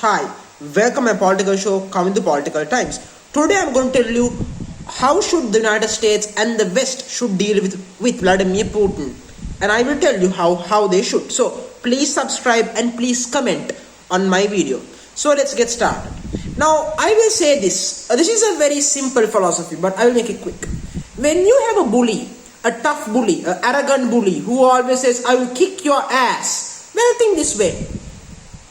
Hi, welcome to my political show, KAVINDU Political Times. Today I'm going to tell you how should the United States and the West should deal with Vladimir Putin. And I will tell you how they should. So please subscribe and please comment on my video. So let's get started. Now I will say this. This is a very simple philosophy, but I will make it quick. When you have a bully, a tough bully, an arrogant bully who always says, I will kick your ass. Well, think this way.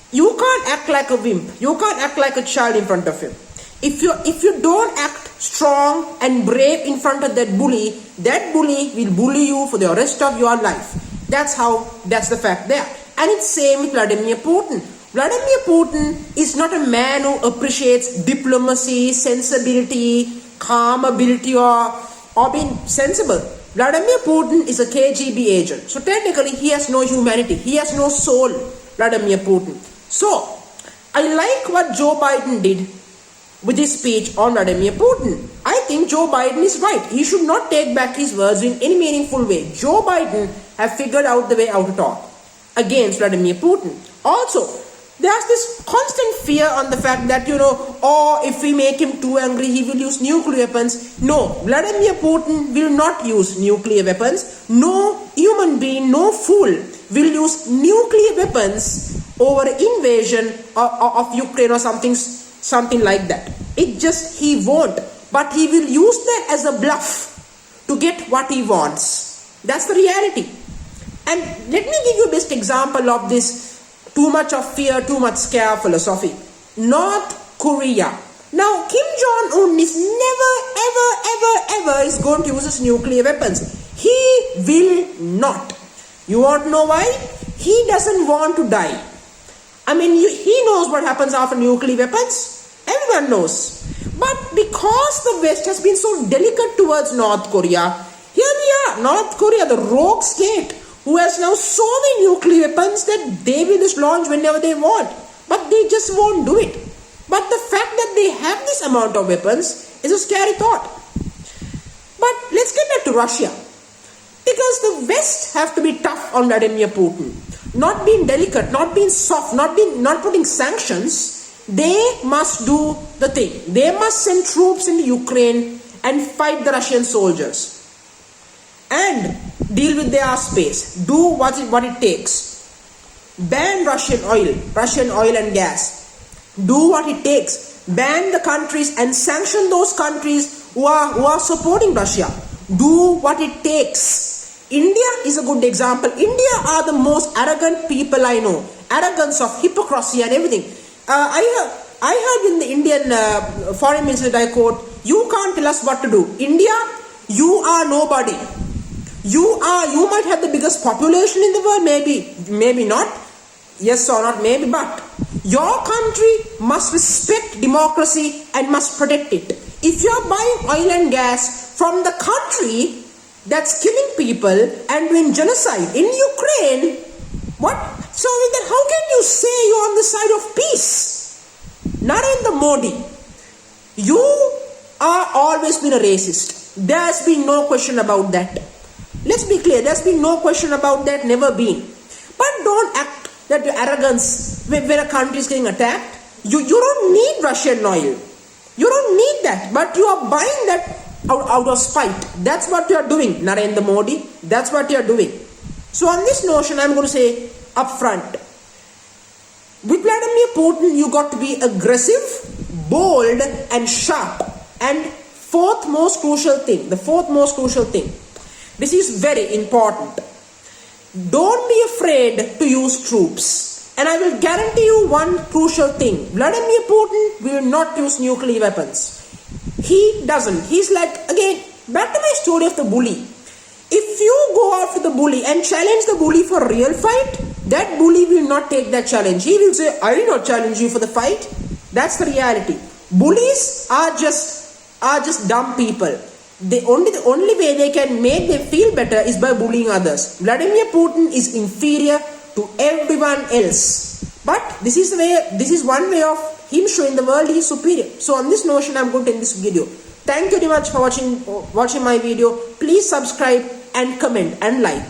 You can't act like a wimp. You can't act like a child in front of him. If you don't act strong and brave in front of that bully will bully you for the rest of your life. That's the fact there. And it's same with Vladimir Putin. Vladimir Putin is not a man who appreciates diplomacy, sensibility, calm ability or being sensible. Vladimir Putin is a KGB agent. So technically he has no humanity. He has no soul, Vladimir Putin. So, I like what Joe Biden did with his speech on Vladimir Putin. I think Joe Biden is right. He should not take back his words in any meaningful way. Joe Biden has figured out the way out to talk against Vladimir Putin. Also, there's this constant fear on the fact that, if we make him too angry, he will use nuclear weapons. No, Vladimir Putin will not use nuclear weapons. No human being, no fool will use nuclear weapons over invasion of Ukraine or something like that. He won't. But he will use that as a bluff to get what he wants. That's the reality. And let me give you a best example of this too much of fear, too much scare philosophy. North Korea. Now, Kim Jong-un is never is going to use his nuclear weapons. He will not. You want to know why? He doesn't want to die. He knows what happens after nuclear weapons. Everyone knows. But because the West has been so delicate towards North Korea, here we are, North Korea, the rogue state, who has now so many nuclear weapons that they will just launch whenever they want. But they just won't do it. But the fact that they have this amount of weapons is a scary thought. But let's get back to Russia. Because the West have to be tough on Vladimir Putin. Not being delicate, not being soft, not putting sanctions. They must do the thing. They must send troops into Ukraine and fight the Russian soldiers. And deal with their airspace. Do what it takes. Ban Russian oil and gas. Do what it takes. Ban the countries and sanction those countries who are supporting Russia. Do what it takes. India is a good example. India are the most arrogant people I know. Arrogance of hypocrisy and everything. I heard in the Indian foreign minister, I quote, you can't tell us what to do. India, you are nobody. You might have the biggest population in the world, maybe not. Yes or not, maybe, but your country must respect democracy and must protect it. If you're buying oil and gas from the country that's killing people and doing genocide in Ukraine, what? So then how can you say you're on the side of peace? Narendra Modi, you are always been a racist. There's been no question about that. Let's be clear, there's been no question about that, never been. But don't act that your arrogance when a country is getting attacked. You don't need Russian oil. You don't need that, but you are buying that out of spite. That's what you are doing, Narendra Modi. That's what you are doing. So on this notion, I'm going to say upfront. With Vladimir Putin, you got to be aggressive, bold, and sharp. And the fourth most crucial thing. This is very important. Don't be afraid to use troops. And I will guarantee you one crucial thing. Vladimir Putin will not use nuclear weapons. He doesn't. He's like, again, back to my story of the bully. If you go out for the bully and challenge the bully for a real fight, that bully will not take that challenge. He will say, I will not challenge you for the fight. That's the reality. Bullies are just dumb people. The only way they can make them feel better is by bullying others. Vladimir Putin is inferior to everyone else. But this is one way of him showing the world he is superior. So on this notion, I'm going to end this video. Thank you very much for watching my video. Please subscribe and comment and like.